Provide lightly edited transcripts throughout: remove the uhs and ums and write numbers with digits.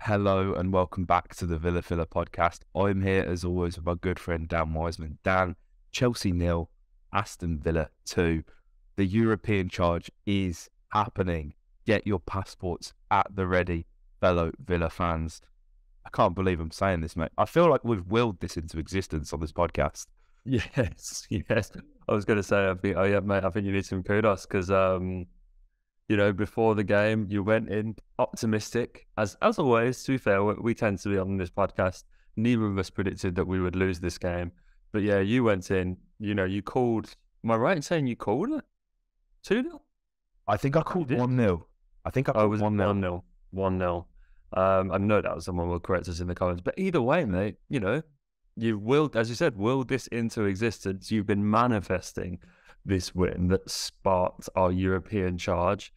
Hello and welcome back to the Villa Filler podcast. I'm here as always with my good friend Dan Wiseman. Dan, Chelsea 0, Aston Villa 2. The European charge is happening. Get your passports at the ready, fellow Villa fans. I can't believe I'm saying this, mate. I feel like we've willed this into existence on this podcast. Yes. I was going to say, mate, I think you need some kudos because, before the game, you went in optimistic. As always, to be fair, we tend to be on this podcast. Neither of us predicted that we would lose this game. But yeah, you went in, you called, am I right in saying you called it? 2-0? I think I called 1-0. I think I called 1-0. 1-0. I know that was someone will correct us in the comments. But either way, mate, you've willed, as you said, willed this into existence. You've been manifesting this win that sparked our European charge.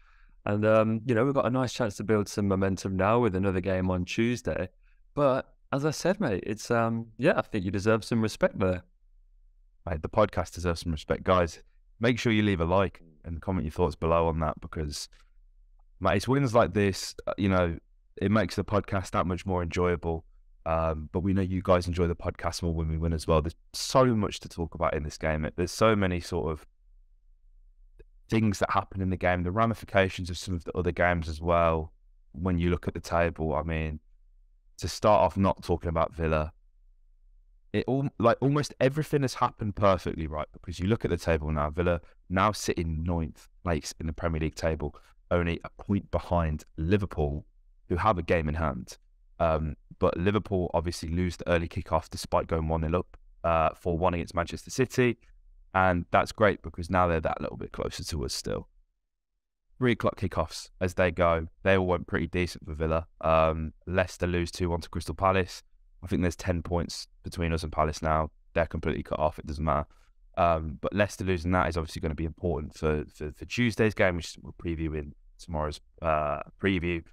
And, we've got a nice chance to build some momentum now with another game on Tuesday. But as I said, mate, it's, I think you deserve some respect there. Mate, the podcast deserves some respect. Guys, make sure you leave a like and comment your thoughts below on that because, mate, it's wins like this, it makes the podcast that much more enjoyable. But we know you guys enjoy the podcast more when we win as well. There's so much to talk about in this game. There's so many sort of things that happen in the game, the ramifications of some of the other games as well. When you look at the table, I mean, to start off not talking about Villa, almost everything has happened perfectly, right? Because you look at the table now, Villa now sitting 9th place in the Premier League table, only a point behind Liverpool, who have a game in hand. But Liverpool obviously lose the early kickoff despite going 1-0 up 4-1 against Manchester City. And that's great because now they're that little bit closer to us still. 3 o'clock kickoffs as they go. They all went pretty decent for Villa. Leicester lose 2-1 to Crystal Palace. I think there's 10 points between us and Palace now. They're completely cut off. It doesn't matter. But Leicester losing that is obviously going to be important for Tuesday's game, which we'll preview in tomorrow's preview.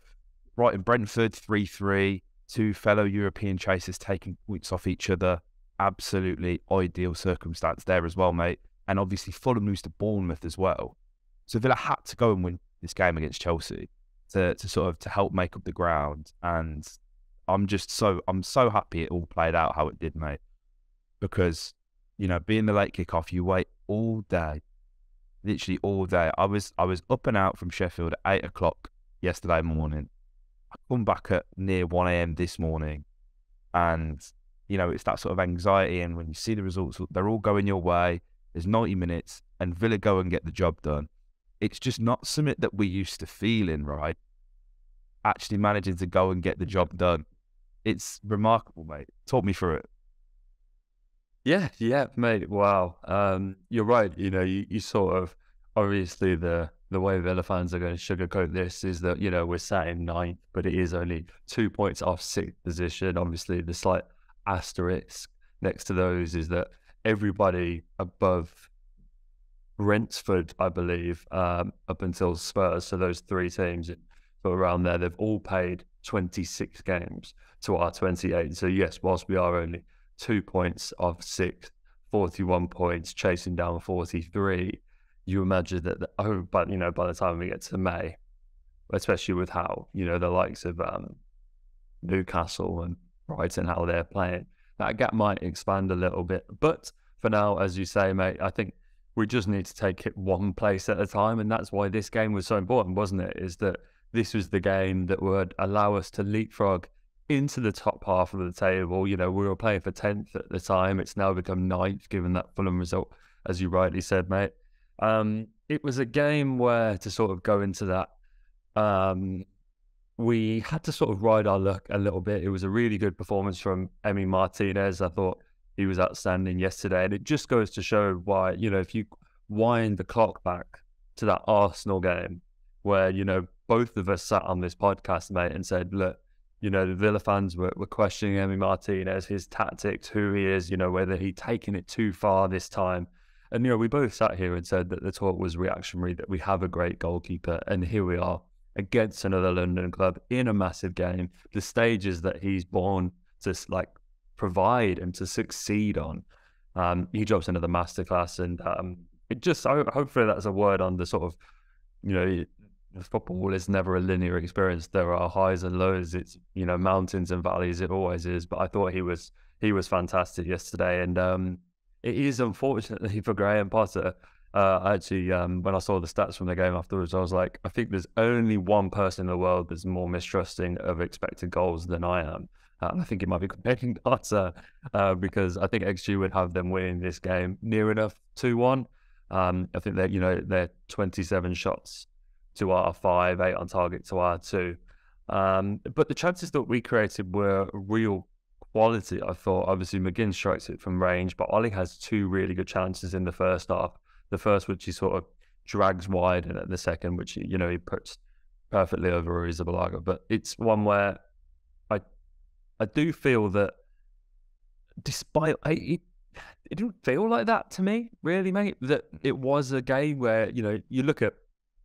Brighton Brentford 3-3. 2 fellow European chasers taking points off each other. Absolutely ideal circumstance there as well, mate. And obviously Fulham lose to Bournemouth as well. So Villa had to go and win this game against Chelsea to help make up the ground. And I'm so happy it all played out how it did, mate. Because, being the late kickoff, you wait all day, literally all day. I was up and out from Sheffield at 8 o'clock yesterday morning. I come back at near 1 a.m. this morning, and it's that sort of anxiety. And when you see the results, they're all going your way. There's 90 minutes, and Villa go and get the job done. It's just not something that we used to feel in, right? Actually managing to go and get the job done. It's remarkable, mate. Talk me through it. Yeah, mate. Wow. You're right. You sort of, obviously the way Villa fans are going to sugarcoat this is that, we're sat in 9th, but it is only 2 points off 6th position. Obviously, the slight asterisk next to those is that everybody above Brentford, I believe, up until Spurs, so those 3 teams around there, they've all played 26 games to our 28. So yes, whilst we are only 2 points off 6th, 41 points, chasing down 43, you imagine that, by the time we get to May, especially with how, the likes of Newcastle and Brighton, how they're playing, that gap might expand a little bit. But for now, as you say, mate, I think we just need to take it one place at a time. And that's why this game was so important, wasn't it? Is that this was the game that would allow us to leapfrog into the top half of the table. We were playing for 10th at the time. It's now become 9th, given that Fulham result, as you rightly said, mate. It was a game where, to sort of go into that, we had to sort of ride our luck a little bit. It was a really good performance from Emi Martinez. I thought he was outstanding yesterday. And it just goes to show why, if you wind the clock back to that Arsenal game where, both of us sat on this podcast, mate, and said, look, the Villa fans were questioning Emi Martinez, his tactics, who he is, whether he'd taken it too far this time. And, we both sat here and said that the talk was reactionary, that we have a great goalkeeper. And here we are against another London club in a massive game. The stages that he's born to provide and to succeed on. He drops another masterclass. And it just, hopefully that's a word on the sort of, football is never a linear experience. There are highs and lows. It's, you know, mountains and valleys. It always is. But I thought he was fantastic yesterday, and it is unfortunately for Graham Potter. Actually, when I saw the stats from the game afterwards, I was like, I think there's only one person in the world that's more mistrusting of expected goals than I am. I think it might be Graham Potter, because I think XG would have them winning this game near enough 2-1. I think that, you know, they're 27 shots to our 5, 8 on target to our 2. But the chances that we created were real quality, I thought. Obviously, McGinn strikes it from range, but Ollie has 2 really good chances in the first half. The first, which he sort of drags wide, and the second, which, you know, he puts perfectly over Arrizabalaga. But it's one where I do feel that, despite it didn't feel like that to me, really, mate. That it was a game where, you know, you look at,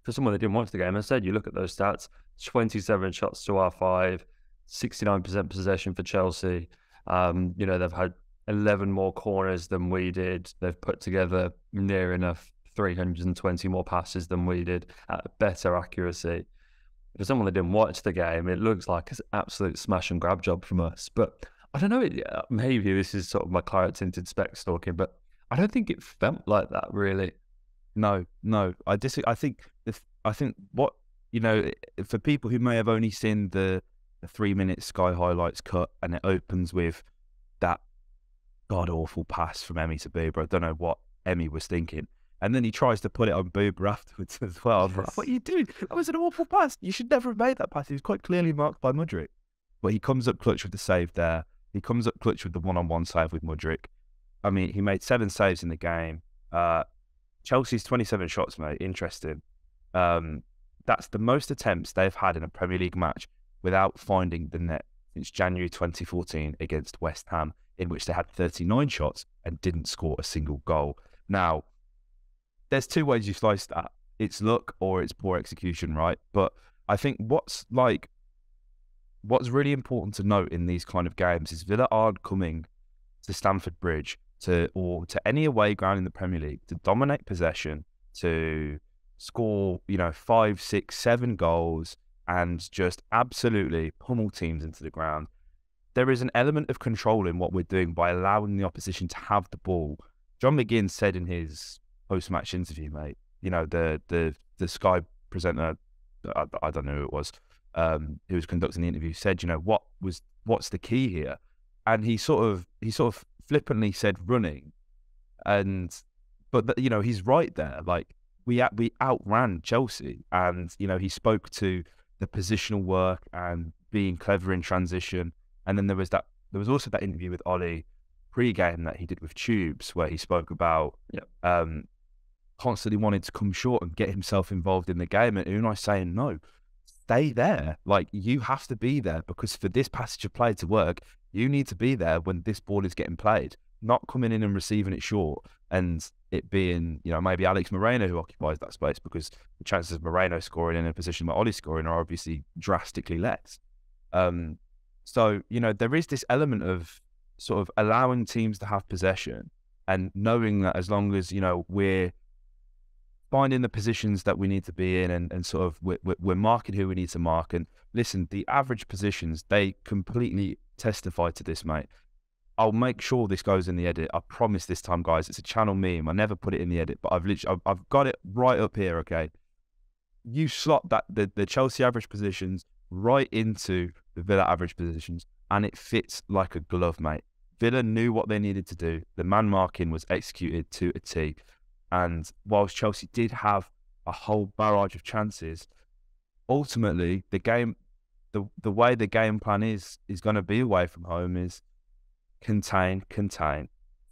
for someone that didn't watch the game, I said, you look at those stats: 27 shots to our 5, 69% possession for Chelsea. You know, they've had 11 more corners than we did. They've put together near enough 320 more passes than we did at better accuracy. For someone that didn't watch the game, it looks like an absolute smash and grab job from us. But I don't know, maybe this is sort of my claret-tinted specs talking, but I don't think it felt like that, really. No, I disagree. I think what, you know, for people who may have only seen the 3-minute Sky highlights cut, and it opens with that god-awful pass from Emi to Boober. I don't know what Emi was thinking. And then he tries to put it on Boober afterwards as well. I'm like, what are you doing? That was an awful pass. You should never have made that pass. He was quite clearly marked by Mudryk. But he comes up clutch with the save there. He comes up clutch with the one-on-one save with Mudryk. I mean, he made 7 saves in the game. Chelsea's 27 shots, mate. Interesting. That's the most attempts they've had in a Premier League match without finding the net since January 2014 against West Ham, in which they had 39 shots and didn't score a single goal. Now, there's 2 ways you slice that. It's luck or it's poor execution, right? But I think what's really important to note in these kind of games is Villa aren't coming to Stamford Bridge or to any away ground in the Premier League to dominate possession, to score, you know, 5, 6, 7 goals and just absolutely pummel teams into the ground. There is an element of control in what we're doing by allowing the opposition to have the ball. John McGinn said in his post-match interview, mate, you know, the Sky presenter, I don't know who it was, who was conducting the interview, said, you know, what's the key here? And he sort of flippantly said running, but you know, he's right there. Like, we outran Chelsea, and you know, he spoke to the positional work and being clever in transition. And then there was also that interview with Ollie pre-game that he did with Tubes, where he spoke about constantly wanting to come short and get himself involved in the game. And Unai saying, no, stay there. Like, you have to be there, because for this passage of play to work, you need to be there when this ball is getting played, not coming in and receiving it short and it being, you know, maybe Alex Moreno who occupies that space, because the chances of Moreno scoring in a position where Ollie's scoring are obviously drastically less. So, you know, there is this element of sort of allowing teams to have possession and knowing that as long as, you know, we're finding the positions that we need to be in and sort of we're marking who we need to mark. And listen, the average positions, they completely testify to this, mate. I'll make sure this goes in the edit. I promise this time, guys. It's a channel meme. I never put it in the edit, but I've got it right up here, okay? You slot that the Chelsea average positions right into the Villa average positions, and it fits like a glove, mate. Villa knew what they needed to do. The man marking was executed to a T. And whilst Chelsea did have a whole barrage of chances, ultimately the game, the way the game plan is going to be away from home is contain,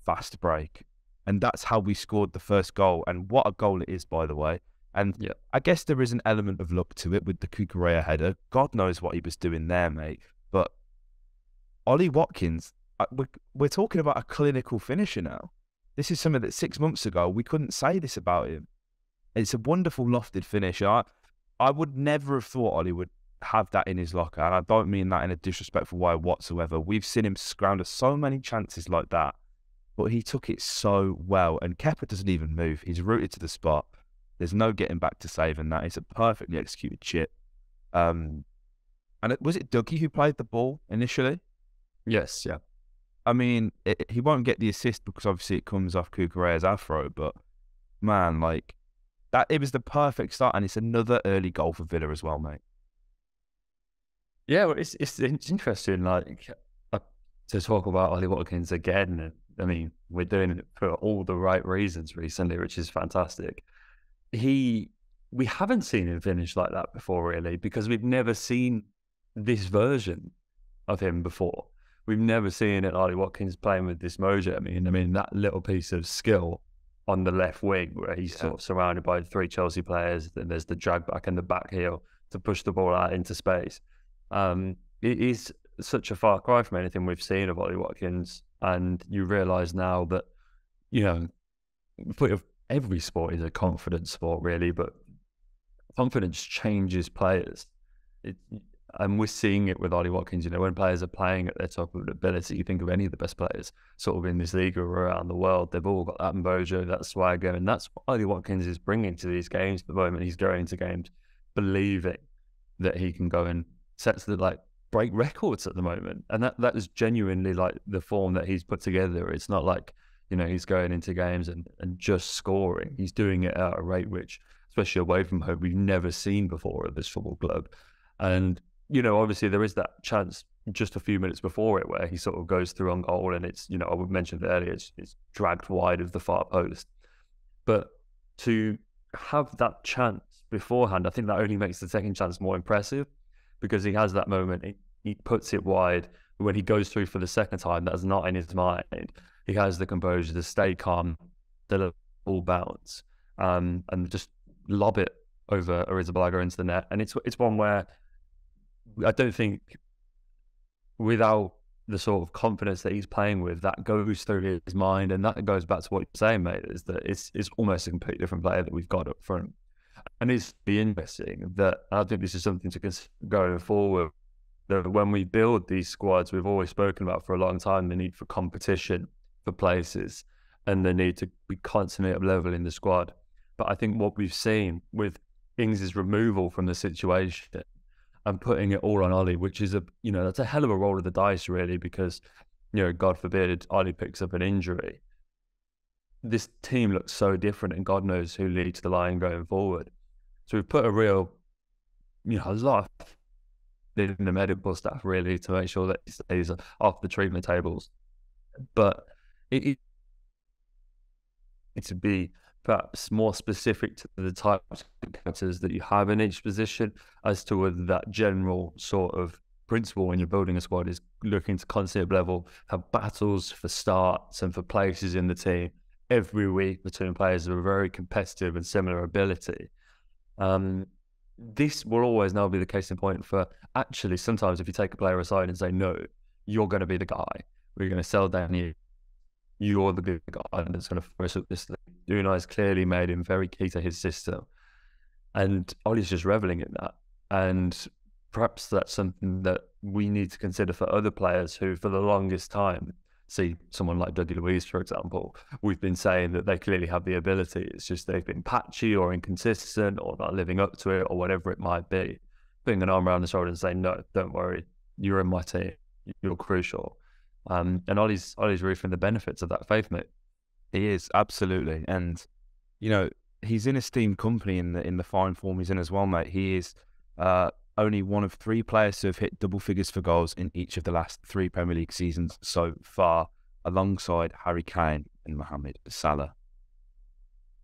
fast break. And that's how we scored the first goal. And what a goal it is, by the way. And I guess there is an element of luck to it with the Cucurella header. God knows what he was doing there, mate. But Ollie Watkins, we're talking about a clinical finisher now. This is something that 6 months ago, we couldn't say this about him. It's a wonderful lofted finish. I would never have thought Ollie would have that in his locker. And I don't mean that in a disrespectful way whatsoever. We've seen him scrounger so many chances like that. But he took it so well. And Kepa doesn't even move. He's rooted to the spot. There's no getting back to saving that. It's a perfectly executed chip. And was it Dougie who played the ball initially? Yes, yeah. I mean, he won't get the assist because obviously it comes off Kukureya's afro, but man, like that, it was the perfect start, and it's another early goal for Villa as well, mate. Yeah, well, it's interesting, like, to talk about Ollie Watkins again. I mean, we're doing it for all the right reasons recently, which is fantastic. We haven't seen him finish like that before, really, because we've never seen this version of him before. We've never seen it, Ollie Watkins playing with this mojo. I mean that little piece of skill on the left wing where he's sort of surrounded by 3 Chelsea players, then there's the drag back and the back heel to push the ball out into space. It is such a far cry from anything we've seen of Ollie Watkins, and you realise now that, you know, every sport is a confidence sport, really, but confidence changes players. And we're seeing it with Ollie Watkins. You know, when players are playing at their top of their ability, you think of any of the best players sort of in this league or around the world, they've all got that mojo, that swagger, and that's what Ollie Watkins is bringing to these games at the moment. He's going into games believing that he can go and break records at the moment, and that is genuinely like the form that he's put together. It's not like, you know, he's going into games and just scoring. He's doing it at a rate which, especially away from home, we've never seen before at this football club. And, you know, obviously there is that chance just a few minutes before it where he sort of goes through on goal, and it's, you know, I mentioned earlier, it's dragged wide of the far post. But to have that chance beforehand, I think that only makes the second chance more impressive, because he has that moment, he puts it wide. When he goes through for the second time, that's not in his mind. He has the composure to stay calm, let the ball bounce, and just lob it over Arrizabalaga into the net. And it's one where I don't think, without the sort of confidence that he's playing with, that goes through his mind. And that goes back to what you're saying, mate, is that it's almost a completely different player that we've got up front. And it's interesting that, I think this is something to consider going forward, that when we build these squads, we've always spoken about for a long time the need for competition for places and the need to be constantly up level in the squad. But I think what we've seen with Ings' removal from the situation and putting it all on Ollie, which is that's a hell of a roll of the dice, really, because, you know, God forbid Ollie picks up an injury. This team looks so different, and God knows who leads the line going forward. So we've put a real, a lot in the medical staff, really, to make sure that he stays off the treatment tables. But it to be perhaps more specific to the types of characters that you have in each position, as to whether that general sort of principle when you're building a squad is looking to constantly level, have battles for starts and for places in the team every week between players of a very competitive and similar ability. This will always now be the case in point for, actually, sometimes if you take a player aside and say, no, you're going to be the guy, we're going to sell down you, you're the big guy that's going to force up this thing. Unai's clearly made him very key to his system, and Ollie's just reveling in that. And perhaps that's something that we need to consider for other players who, for the longest time, see someone like Dougie Luiz, for example, we've been saying that they clearly have the ability. It's just they've been patchy or inconsistent or not living up to it or whatever it might be. Putting an arm around the shoulder and saying, no, don't worry, you're in my team, you're crucial. And Ollie's reaping the benefits of that faith, mate. He is, absolutely. And, he's in esteemed company in the fine form he's in as well, mate. He is only one of 3 players to have hit double figures for goals in each of the last 3 Premier League seasons so far, alongside Harry Kane and Mohamed Salah.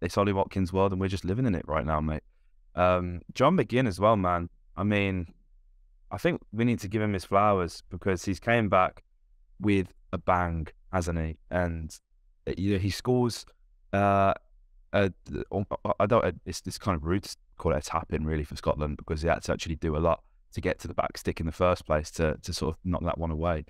It's Ollie Watkins' world, and we're just living in it right now, mate. John McGinn as well, man. I mean, I think we need to give him his flowers, because he's came back with a bang, hasn't he? And he scores. It's kind of rude to call it a tap in, really, for Scotland, because he had to actually do a lot to get to the back stick in the first place to sort of knock that one away.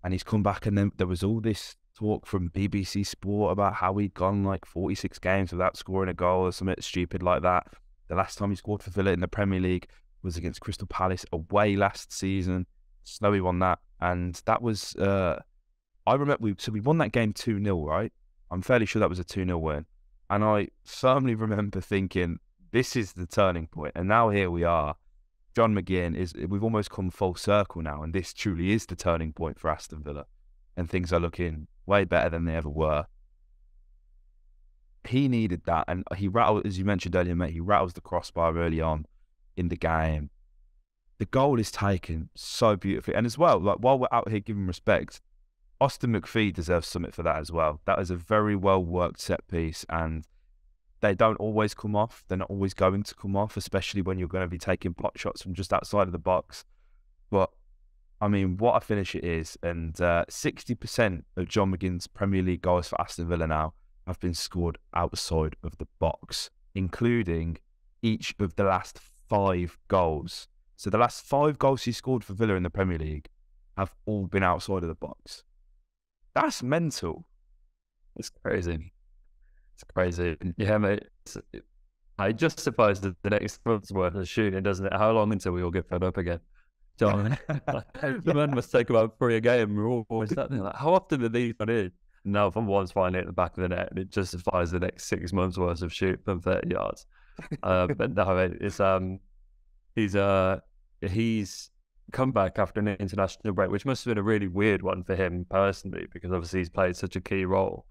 And he's come back, and then there was all this talk from BBC Sport about how he'd gone like 46 games without scoring a goal or something stupid like that. The last time he scored for Villa in the Premier League was against Crystal Palace away last season. Snowy won that, and that was I remember we won that game 2-0, right? I'm fairly sure that was a 2-0 win. And I firmly remember thinking, this is the turning point. And now here we are. John McGinn we've almost come full circle now. And this truly is the turning point for Aston Villa. And things are looking way better than they ever were. He needed that. And he rattled, as you mentioned earlier, mate, he rattles the crossbar early on in the game. The goal is taken so beautifully. And as well, like while we're out here giving respect, Austin McPhee deserves something for that as well. That is a very well worked set piece, and they don't always come off. They're not always going to come off, especially when you're going to be taking pot shots from just outside of the box. But I mean, what a finish it is. And 60% of John McGinn's Premier League goals for Aston Villa now have been scored outside of the box, including each of the last 5 goals. So the last 5 goals he scored for Villa in the Premier League have all been outside of the box. That's mental. It's crazy. It's crazy. Yeah, mate. It justifies the next month's worth of shooting, doesn't it? How long until we all get fed up again? John, the man must take about 3 a game. We're always that thing. Like, how often do these run in? Now, if I'm once finding it at the back of the net, it justifies the next 6 months worth of shoot from 30 yards. But no, mate, he's come back after an international break, which must have been a really weird one for him personally, because obviously he's played such a key role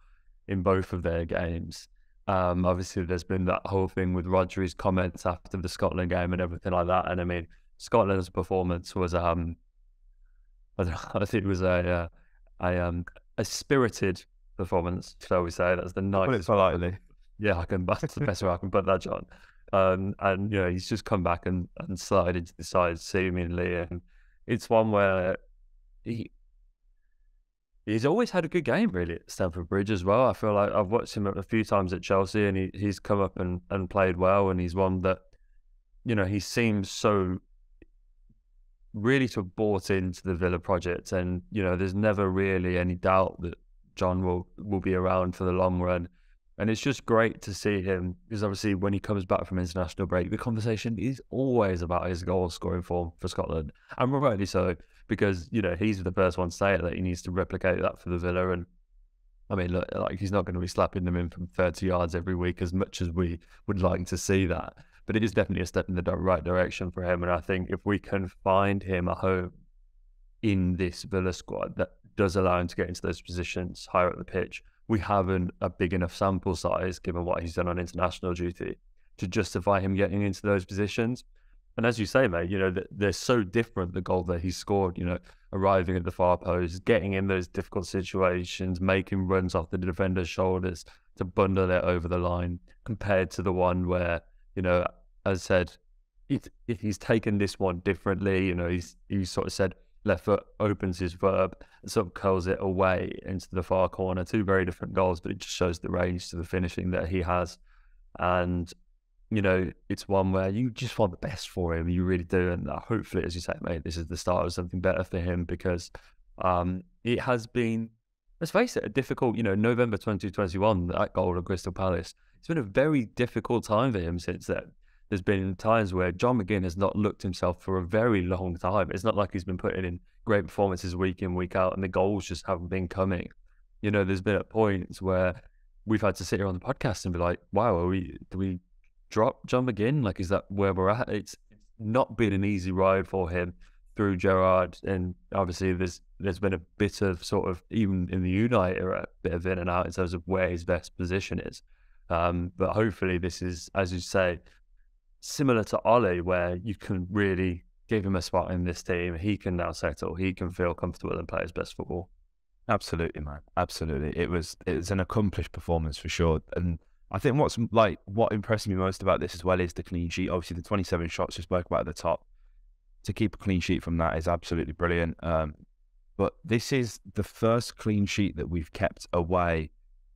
in both of their games. Obviously, there's been that whole thing with Rodri's comments after the Scotland game and everything like that. And I mean, Scotland's performance was, I think it was a spirited performance, shall we say? That's the nicest. Put it politely. Yeah, that's the best way I can put that, John. And you know, he's just come back and slid into the side seemingly, and it's one where he's always had a good game really at Stamford Bridge as well. I feel like I've watched him a few times at Chelsea, and he's come up and played well, and he's one that, you know, he seems so really to have bought into the Villa project, and you know, there's never really any doubt that John will be around for the long run. And it's just great to see him, because obviously when he comes back from international break, the conversation is always about his goal scoring form for Scotland. And rightly so, because, you know, he's the first one to say it, that he needs to replicate that for the Villa. And I mean, look, like, he's not going to be slapping them in from 30 yards every week as much as we would like to see that. But it is definitely a step in the right direction for him. And I think if we can find him a home in this Villa squad that does allow him to get into those positions higher up the pitch, we haven't a big enough sample size, given what he's done on international duty, to justify him getting into those positions. And as you say, mate, you know, they're so different, the goal that he scored, you know, arriving at the far post, getting in those difficult situations, making runs off the defender's shoulders to bundle it over the line, compared to the one where, you know, as I said, he's taken this one differently. You know, he sort of said, left foot opens his verb and sort of curls it away into the far corner. 2 very different goals, but it just shows the range to the finishing that he has. And, you know, it's one where you just want the best for him. You really do. And hopefully, as you say, mate, this is the start of something better for him, because it has been, let's face it, a difficult, you know, November 2021, that goal at Crystal Palace. It's been a very difficult time for him since then. There's been times where John McGinn has not looked himself for a very long time. It's not like he's been putting in great performances week in, week out, and the goals just haven't been coming. You know, there's been at points where we've had to sit here on the podcast and be like, wow, do we drop John McGinn? Like, is that where we're at? It's not been an easy ride for him through Gerrard, and obviously there's been a bit of sort of, even in the Unite era, a bit of in and out in terms of where his best position is. But hopefully this is, as you say, similar to Ollie, where you can really give him a spot in this team. He can now settle. He can feel comfortable and play his best football. Absolutely, man. Absolutely. It was an accomplished performance for sure. And I think what impressed me most about this as well is the clean sheet. Obviously, the 27 shots we spoke about at the top. To keep a clean sheet from that is absolutely brilliant. But this is the first clean sheet that we've kept away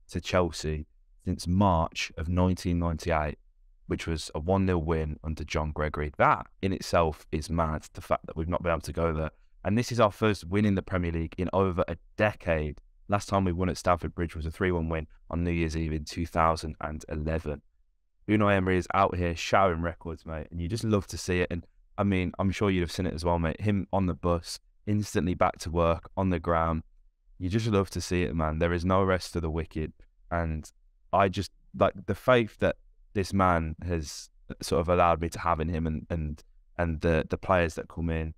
to Chelsea since March of 1998. Which was a 1-0 win under John Gregory. That in itself is mad, the fact that we've not been able to go there. And this is our first win in the Premier League in over a decade. Last time we won at Stamford Bridge was a 3-1 win on New Year's Eve in 2011. Unai Emery is out here shouting records, mate, and you just love to see it. And I mean, I'm sure you'd have seen it as well, mate. Him on the bus, instantly back to work, on the ground. You just love to see it, man. There is no rest to the wicked. And I just like the faith that this man has sort of allowed me to have in him, and the players that come in,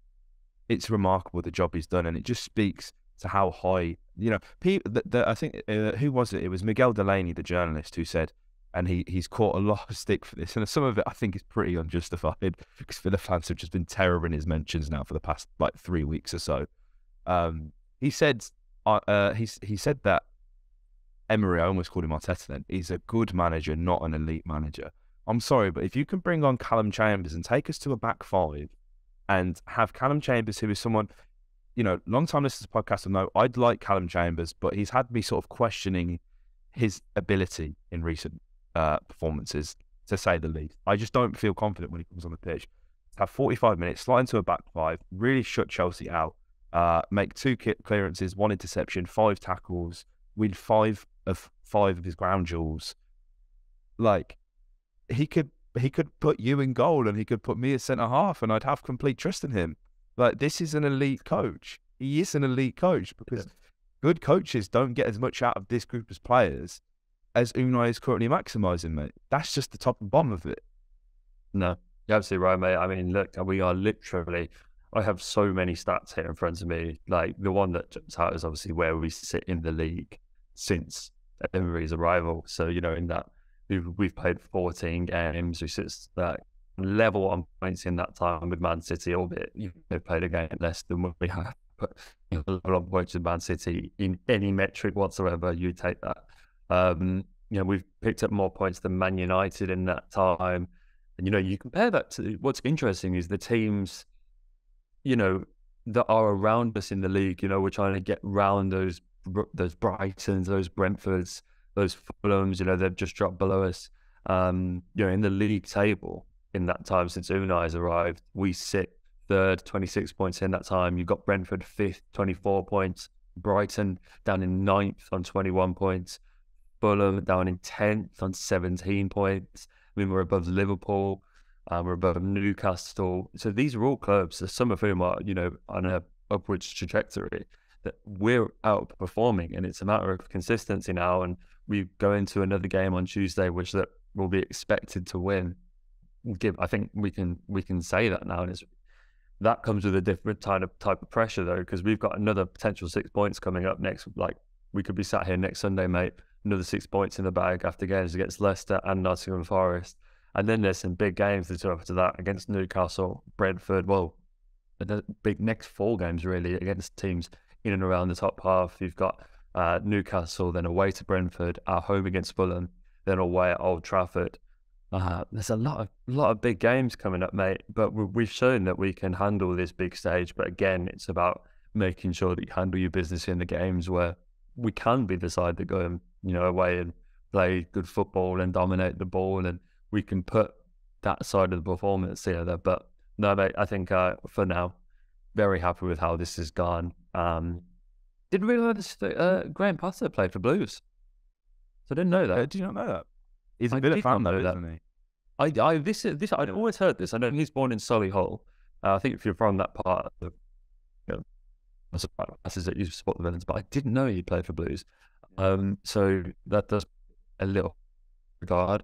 it's remarkable the job he's done, and it just speaks to how high, you know, people. I think who was it? It was Miguel Delaney, the journalist, who said, and he's caught a lot of stick for this, and some of it I think is pretty unjustified because Villa fans have just been terroring his mentions now for the past like 3 weeks or so. He said he said that Emery, I almost called him Arteta then, he's a good manager, not an elite manager. I'm sorry, but if you can bring on Callum Chambers and take us to a back five and have Callum Chambers, who is someone, you know, long time listeners to the podcast will know I'd like Callum Chambers, but he's had me sort of questioning his ability in recent performances, to say the least. I just don't feel confident when he comes on the pitch. Have 45 minutes, slide into a back five, really shut Chelsea out, make 2 clearances, 1 interception, 5 tackles, win 5 of his ground duels. Like, he could put you in goal and he could put me as centre half, and I'd have complete trust in him. Like, this is an elite coach. He is an elite coach, because good coaches don't get as much out of this group of players as Unai is currently maximising, mate. That's just the top and bottom of it. No, you're absolutely right, mate. I mean, look, we are literally, I have so many stats here in front of me. Like, the one that jumps out is obviously where we sit in the league since Emery's arrival. So, you know, in that, we've played 14 games. We sit that level on points in that time with Man City, albeit they've played a game less than what we have. But, you know, level on points with Man City in any metric whatsoever, you take that. You know, we've picked up more points than Man United in that time. And, you know, you compare that to what's interesting is the teams, you know, that are around us in the league. You know, we're trying to get round those Brightons, those Brentfords, those Fulhams. You know, they've just dropped below us. You know, in the league table in that time since Unai has arrived, we sit third, 26 points in that time. You've got Brentford fifth, 24 points. Brighton down in 9th on 21 points. Fulham down in 10th on 17 points. I mean, we're above Liverpool. We're above Newcastle. So these are all clubs, some of whom are, you know, on a upwards trajectory, that we're outperforming, and it's a matter of consistency now. And we go into another game on Tuesday, which that will be expected to win. I think we can say that now, and that comes with a different type of pressure though, because we've got another potential 6 points coming up next. Like, we could be sat here next Sunday, mate, another 6 points in the bag after games against Leicester and Nottingham Forest. And then there's some big games to after that against Newcastle, Brentford. Well, the big next 4 games really against teams in and around the top half. You've got Newcastle, then away to Brentford, at home against Fulham, then away at Old Trafford. There's a lot of big games coming up, mate. But we've shown that we can handle this big stage. But again, it's about making sure that you handle your business in the games where we can be the side that go, you know, away and play good football and dominate the ball, and we can put that side of the performance together. But no, mate, I think for now, very happy with how this has gone. Didn't realise that Graham Potter played for Blues. So I didn't know that. Did you not know that? He's a Villa fan though, isn't he? I'd always heard this. I know he's born in Solihull. I think if you're from that part of, you know, I suppose that you support the Villains, but I didn't know he played for Blues. So that does a little regard.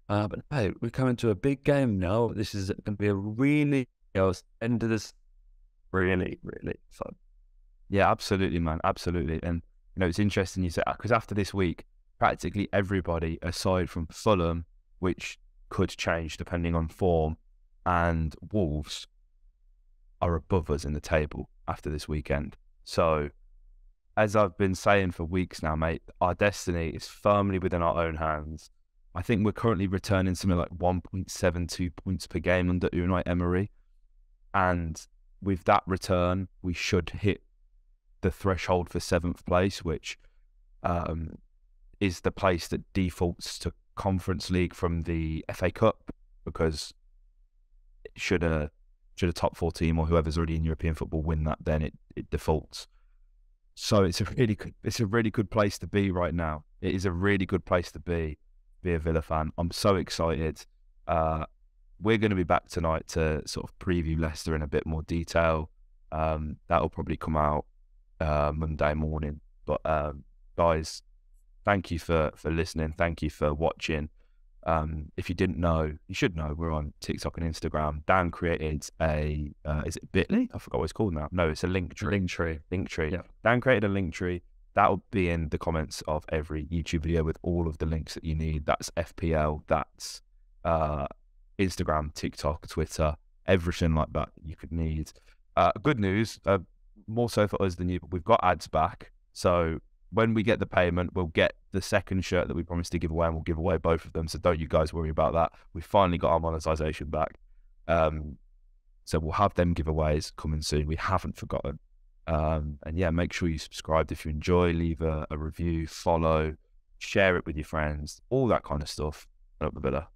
But hey, we're coming to a big game now. This is going to be a really, end of this, really, really fun. Yeah, absolutely, man, absolutely. And you know, it's interesting you say, because after this week, practically everybody aside from Fulham, which could change depending on form, and Wolves are above us in the table after this weekend. So, as I've been saying for weeks now, mate, our destiny is firmly within our own hands. I think we're currently returning something like 1.72 points per game under Unai Emery. And with that return, we should hit the threshold for 7th place, which is the place that defaults to Conference League from the FA Cup, because should a top 4 team or whoever's already in European football win that, then it defaults. So it's a really good place to be right now. It is a really good place to be a Villa fan. I'm so excited. We're going to be back tonight to sort of preview Leicester in a bit more detail. That'll probably come out Monday morning. But guys, thank you for listening. Thank you for watching. If you didn't know, you should know, we're on TikTok and Instagram. Dan created a, is it Bitly? I forgot what it's called now. No, it's a link tree. Link tree. Yeah. Dan created a link tree. That will be in the comments of every YouTube video with all of the links that you need. That's FPL, that's Instagram, TikTok, Twitter, everything like that you could need. Good news, more so for us than you, but we've got ads back. So when we get the payment, we'll get the second shirt that we promised to give away, and we'll give away both of them. So don't you guys worry about that. We finally got our monetization back. So we'll have them giveaways coming soon. We haven't forgotten. And yeah, make sure you subscribe if you enjoy, leave a review, follow, share it with your friends, all that kind of stuff. Up the Villa.